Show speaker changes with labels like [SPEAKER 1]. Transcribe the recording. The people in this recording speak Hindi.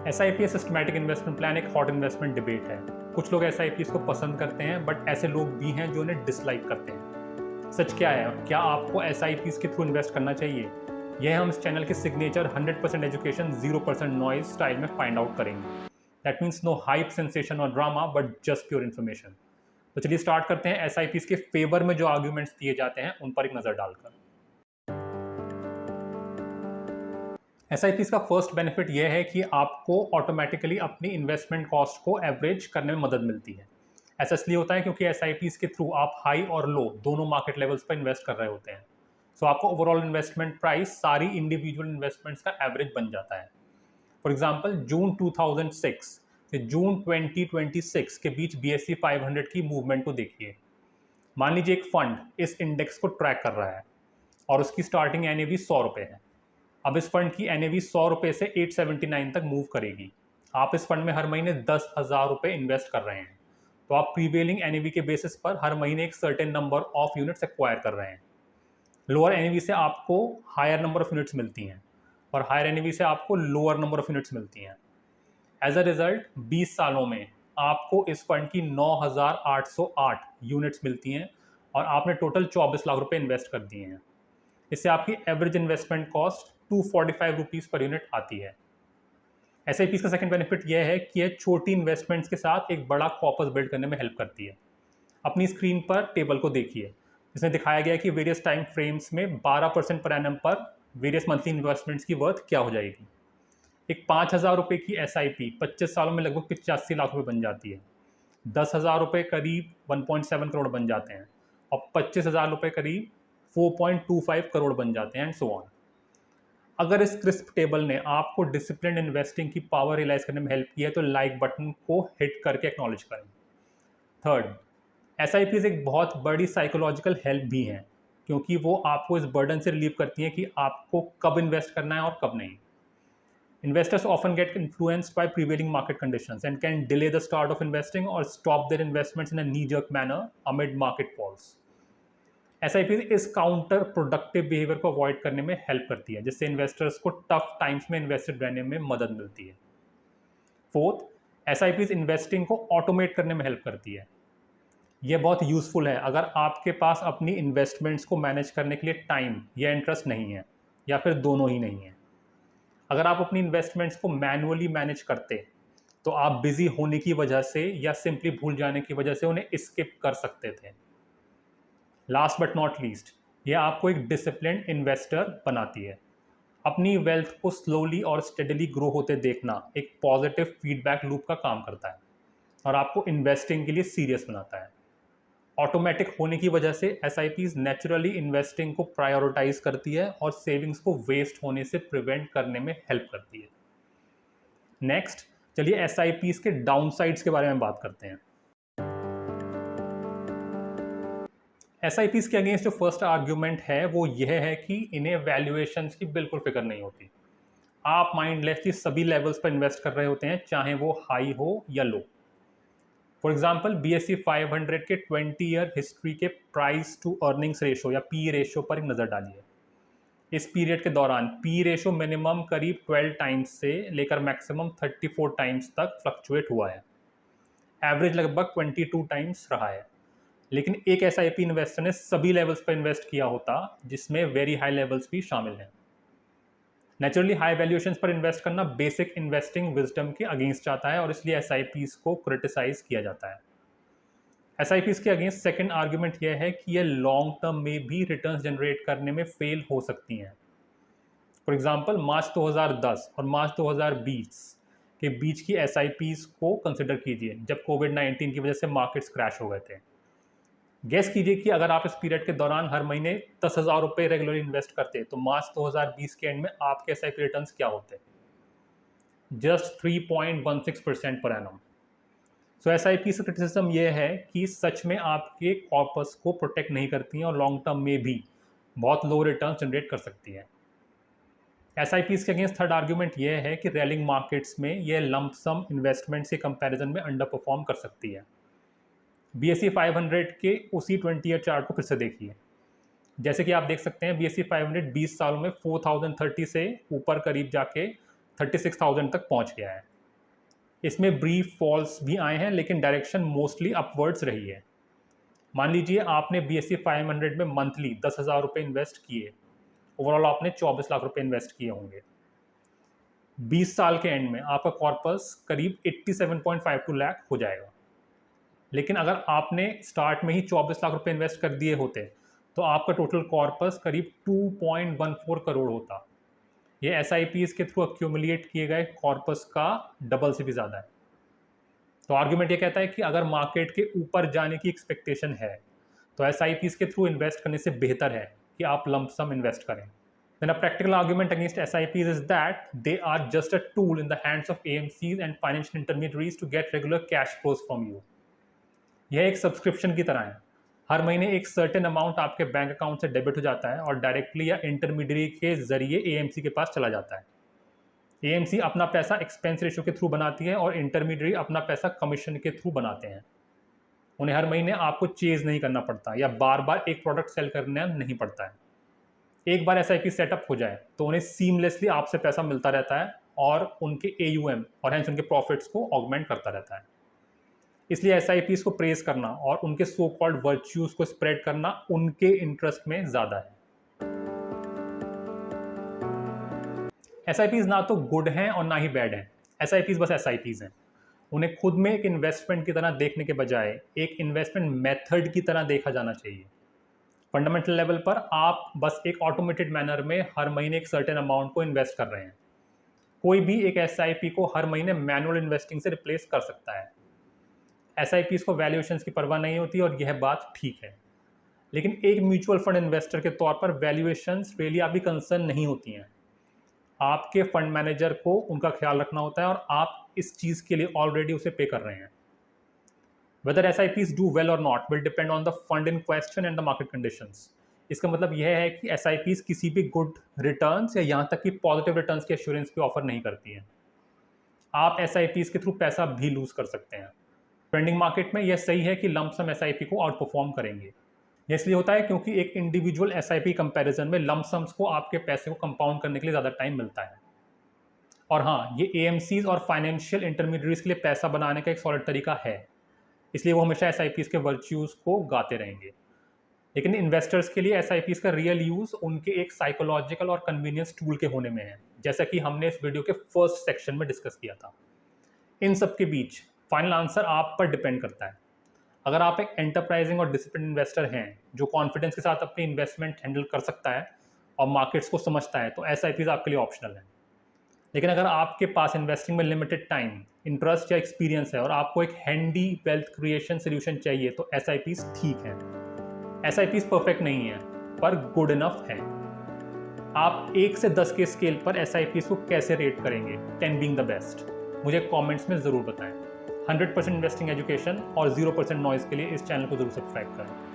[SPEAKER 1] SIP सिस्टमैटिक इन्वेस्टमेंट प्लान एक हॉट इन्वेस्टमेंट डिबेट है। कुछ लोग SIPs को पसंद करते हैं, बट ऐसे लोग भी हैं जो उन्हें डिसलाइक करते हैं। सच क्या है? क्या आपको SIPs के थ्रू इन्वेस्ट करना चाहिए? यह हम इस चैनल के सिग्नेचर 100% एजुकेशन 0% नॉइज स्टाइल में फाइंड आउट करेंगे। That means no hype, sensation और drama, but just pure information. तो चलिए स्टार्ट करते हैं SIPs के फेवर में जो आर्ग्यूमेंट्स दिए जाते हैं उन पर एक नजर डालकर। SIPs का फर्स्ट बेनिफिट यह है कि आपको ऑटोमेटिकली अपनी इन्वेस्टमेंट कॉस्ट को एवरेज करने में मदद मिलती है। ऐसा इसलिए होता है क्योंकि SIPs के थ्रू आप हाई और लो दोनों मार्केट लेवल्स पर इन्वेस्ट कर रहे होते हैं। सो आपको ओवरऑल इन्वेस्टमेंट प्राइस सारी इंडिविजुअल इन्वेस्टमेंट्स का एवरेज बन जाता है। फॉर एग्जाम्पल, जून 2006 से जून 2026 के बीच BSE 500 की मूवमेंट को देखिए। मान लीजिए एक फंड इस इंडेक्स को ट्रैक कर रहा है और उसकी स्टार्टिंग NAV 100 रुपये है। अब इस फंड की NAV 100 रुपये से 879 तक मूव करेगी। आप इस फंड में हर महीने 10,000 रुपये इन्वेस्ट कर रहे हैं, तो आप प्रीवेलिंग NAV के बेसिस पर हर महीने एक certain number of units acquire कर रहे हैं। लोअर NAV से आपको हायर नंबर ऑफ यूनिट्स मिलती हैं और हायर NAV से आपको लोअर नंबर ऑफ यूनिट्स मिलती हैं। एज अ रिजल्ट 20 सालों में आपको इस फंड की 9,808 यूनिट्स मिलती हैं और आपने टोटल 24 लाख रुपये इन्वेस्ट कर दिए हैं। इससे आपकी average investment cost 245 rupees per unit आती है। SIPs का सेकंड बेनिफिट यह है कि यह छोटी इन्वेस्टमेंट्स के साथ एक बड़ा कॉर्पस बिल्ड करने में हेल्प करती है। अपनी स्क्रीन पर टेबल को देखिए, इसमें दिखाया गया है कि वेरियस टाइम फ्रेम्स में 12% पर एनम पर वेरियस मंथली इन्वेस्टमेंट्स की वर्थ क्या हो जाएगी। एक 5,000 रुपये की SIP 25 सालों में लगभग 85 लाख रुपये बन जाती है। 10,000 रुपये करीब 1.7 करोड़ बन जाते हैं और 25,000 रुपये करीब 4.25 करोड़ बन जाते हैं, एंड सो ऑन। अगर इस क्रिस्प टेबल ने आपको डिसिप्लिन इन्वेस्टिंग की पावर रियलाइज करने में हेल्प की है तो लाइक बटन को हिट करके एक्नॉलेज करें। थर्ड, SIPs एक बहुत बड़ी साइकोलॉजिकल हेल्प भी हैं, क्योंकि वो आपको इस बर्डन से रिलीव करती हैं कि आपको कब इन्वेस्ट करना है और कब नहीं। Investors often get influenced by prevailing market conditions and can delay the start of investing or stop their investments in a knee-jerk manner amid market falls. SIP इस काउंटर प्रोडक्टिव बिहेवियर को अवॉइड करने में हेल्प करती है, जिससे इन्वेस्टर्स को टफ टाइम्स में इन्वेस्टेड रहने में मदद मिलती है। फोर्थ, SIPs इन्वेस्टिंग को ऑटोमेट करने में हेल्प करती है। यह बहुत यूजफुल है अगर आपके पास अपनी इन्वेस्टमेंट्स को मैनेज करने के लिए टाइम या इंटरेस्ट नहीं है, या फिर दोनों ही नहीं है। अगर आप अपनी इन्वेस्टमेंट्स को मैनुअली मैनेज करते तो आप बिजी होने की वजह से या सिंपली भूल जाने की वजह से उन्हें स्किप कर सकते थे। लास्ट बट नॉट लीस्ट, यह आपको एक डिसिप्लिन्ड इन्वेस्टर बनाती है। अपनी वेल्थ को स्लोली और स्टेडली ग्रो होते देखना एक पॉजिटिव फीडबैक लूप का काम करता है और आपको इन्वेस्टिंग के लिए सीरियस बनाता है। ऑटोमेटिक होने की वजह से SIPs नेचुरली इन्वेस्टिंग को प्रायोरिटाइज करती है और सेविंग्स को वेस्ट होने से प्रिवेंट करने में हेल्प करती है। नेक्स्ट, चलिए SIPs के डाउनसाइड्स के बारे में बात करते हैं। SIPs के अगेंस्ट जो फर्स्ट आर्ग्यूमेंट है वो यह है कि इन्हें वैल्यूएशंस की बिल्कुल फिक्र नहीं होती। आप माइंडलेसली सभी लेवल्स पर इन्वेस्ट कर रहे होते हैं, चाहे वो हाई हो या लो। फॉर एग्जाम्पल, BSE 500 के 20 ईयर हिस्ट्री के प्राइस टू अर्निंग्स रेशो या P रेशो पर एक नज़र डालिए। इस पीरियड के दौरान P रेशो मिनिमम करीब 12 टाइम्स से लेकर मैक्सिमम 34 टाइम्स तक फ्लक्चुएट हुआ है। एवरेज लगभग 22 टाइम्स रहा है। लेकिन एक SIP इन्वेस्टर ने सभी लेवल्स पर इन्वेस्ट किया होता, जिसमें वेरी हाई लेवल्स भी शामिल हैं। नेचुरली हाई वैल्यूएशंस पर इन्वेस्ट करना बेसिक इन्वेस्टिंग विजडम के अगेंस्ट जाता है और इसलिए SIPs को क्रिटिसाइज किया जाता है। SIPs के अगेंस्ट सेकंड आर्ग्यूमेंट यह है कि यह लॉन्ग टर्म में भी रिटर्न्स जनरेट करने में फेल हो सकती हैं। फॉर एग्जांपल, मार्च 2010 और मार्च 2020 के बीच की SIPs को कंसिडर कीजिए, जब कोविड-19 की वजह से मार्केट्स क्रैश हो गए थे। गेस कीजिए कि अगर आप इस पीरियड के दौरान हर महीने 10,000 रुपये रेगुलर इन्वेस्ट करते तो मार्च 2020 के एंड में आपके SIP रिटर्न्स क्या होते? जस्ट 3.16% पर एनम। सो SIP से क्रिटिसिज्म यह है कि सच में आपके कॉर्पस को प्रोटेक्ट नहीं करती हैं और लॉन्ग टर्म में भी बहुत लो रिटर्न जनरेट कर सकती है। SIPs के अगेंस्ट थर्ड आर्ग्यूमेंट यह है कि रैलिंग मार्केट्स में यह लंप सम इन्वेस्टमेंट्स के कंपैरिजन में अंडर परफॉर्म कर सकती है। BSE 500 के उसी 20 ईयर चार्ट को फिर से देखिए। जैसे कि आप देख सकते हैं, BSE 500 20 सालों में 4030 से ऊपर करीब जाके 36,000 तक पहुंच गया है। इसमें ब्रीफ फॉल्स भी आए हैं, लेकिन डायरेक्शन मोस्टली अपवर्ड्स रही है। मान लीजिए आपने BSE 500 में मंथली 10,000 रुपये इन्वेस्ट किए, ओवरऑल आपने 24 लाख रुपए इन्वेस्ट किए होंगे। 20 साल के एंड में आपका कॉर्पस करीब 87.52 लाख हो जाएगा। लेकिन अगर आपने स्टार्ट में ही 24 लाख रुपए इन्वेस्ट कर दिए होते तो आपका टोटल कॉर्पस करीब 2.14 करोड़ होता। ये SIPs के थ्रू अक्यूमुलेट किए गए कॉर्पस का डबल से भी ज़्यादा है। तो आर्ग्यूमेंट ये कहता है कि अगर मार्केट के ऊपर जाने की एक्सपेक्टेशन है तो SIPs के थ्रू इन्वेस्ट करने से बेहतर है कि आप लंप सम इन्वेस्ट करें। Then a practical argument against SIPs is that they are just a tool in the hands of AMCs and financial intermediaries to get regular cash flows from you. यह एक सब्सक्रिप्शन की तरह है। हर महीने एक सर्टेन अमाउंट आपके बैंक अकाउंट से डेबिट हो जाता है और डायरेक्टली या इंटरमीडियरी के जरिए AMC के पास चला जाता है। AMC अपना पैसा एक्सपेंस रेशियो के थ्रू बनाती है और इंटरमीडियरी अपना पैसा कमीशन के थ्रू बनाते हैं। उन्हें हर महीने आपको चेज नहीं करना पड़ता या बार बार एक प्रोडक्ट सेल करना नहीं पड़ता है। एक बार SIP सेटअप हो जाए तो उन्हें सीमलेसली आपसे पैसा मिलता रहता है और उनके AUM और हेंस उनके प्रॉफिट्स को ऑगमेंट करता रहता है। इसलिए SIPs को प्रेज करना और उनके सो कॉल्ड वर्च्यूज को स्प्रेड करना उनके इंटरेस्ट में ज़्यादा है। SIPs ना तो गुड हैं और ना ही बैड हैं। SIPs बस SIPs हैं। उन्हें खुद में एक इन्वेस्टमेंट की तरह देखने के बजाय एक इन्वेस्टमेंट मेथड की तरह देखा जाना चाहिए। फंडामेंटल लेवल पर आप बस एक ऑटोमेटेड मैनर में हर महीने एक सर्टेन अमाउंट को इन्वेस्ट कर रहे हैं। कोई भी एक SIP को हर महीने मैनुअल इन्वेस्टिंग से रिप्लेस कर सकता है। SIPs को वैल्यूएशंस की परवाह नहीं होती और यह बात ठीक है। लेकिन एक म्यूचुअल फंड इन्वेस्टर के तौर पर वैल्यूएशंस रियली आपकी कंसर्न नहीं होती हैं। आपके फंड मैनेजर को उनका ख्याल रखना होता है और आप इस चीज़ के लिए ऑलरेडी उसे पे कर रहे हैं। Whether SIPs do well or not will depend on the fund in question and the market conditions. इसका मतलब यह है कि SIPs किसी भी गुड रिटर्न्स या यहाँ तक कि पॉजिटिव रिटर्न्स की एश्योरेंस भी ऑफर नहीं करती हैं। आप SIPs के थ्रू पैसा भी लूज कर सकते हैं। ट्रेंडिंग मार्केट में यह सही है कि लंप सम SIP को आउट परफॉर्म करेंगे। यह इसलिए होता है क्योंकि एक इंडिविजुअल SIP कंपैरिजन में लंप सम्स को आपके पैसे को कंपाउंड करने के लिए ज़्यादा टाइम मिलता है। और हाँ, ये AMCs और फाइनेंशियल इंटरमीडियरीज के लिए पैसा बनाने का एक सॉलिड तरीका है, इसलिए वो हमेशा SIPs के वर्च्यूज़ को गाते रहेंगे। लेकिन इन्वेस्टर्स के लिए SIPs का रियल यूज़ उनके एक साइकोलॉजिकल और कन्वीनियंस टूल के होने में है, जैसा कि हमने इस वीडियो के फर्स्ट सेक्शन में डिस्कस किया था। इन सब के बीच फाइनल आंसर आप पर डिपेंड करता है। अगर आप एक एंटरप्राइजिंग और डिसिप्लिन इन्वेस्टर हैं जो कॉन्फिडेंस के साथ अपनी इन्वेस्टमेंट हैंडल कर सकता है और मार्केट्स को समझता है, तो SIPs आपके लिए ऑप्शनल है। लेकिन अगर आपके पास इन्वेस्टिंग में लिमिटेड टाइम, इंटरेस्ट या एक्सपीरियंस है और आपको एक हैंडी वेल्थ क्रिएशन सोल्यूशन चाहिए, तो SIPs ठीक है। SIPs परफेक्ट नहीं है पर गुड इनफ है। आप 1 से 10 के स्केल पर SIPs को कैसे रेट करेंगे, 10 बीइंग द बेस्ट, मुझे कमेंट्स में ज़रूर बताएं। 100% इन्वेस्टिंग एजुकेशन और 0% नॉइज़ के लिए इस चैनल को ज़रूर सब्सक्राइब करें।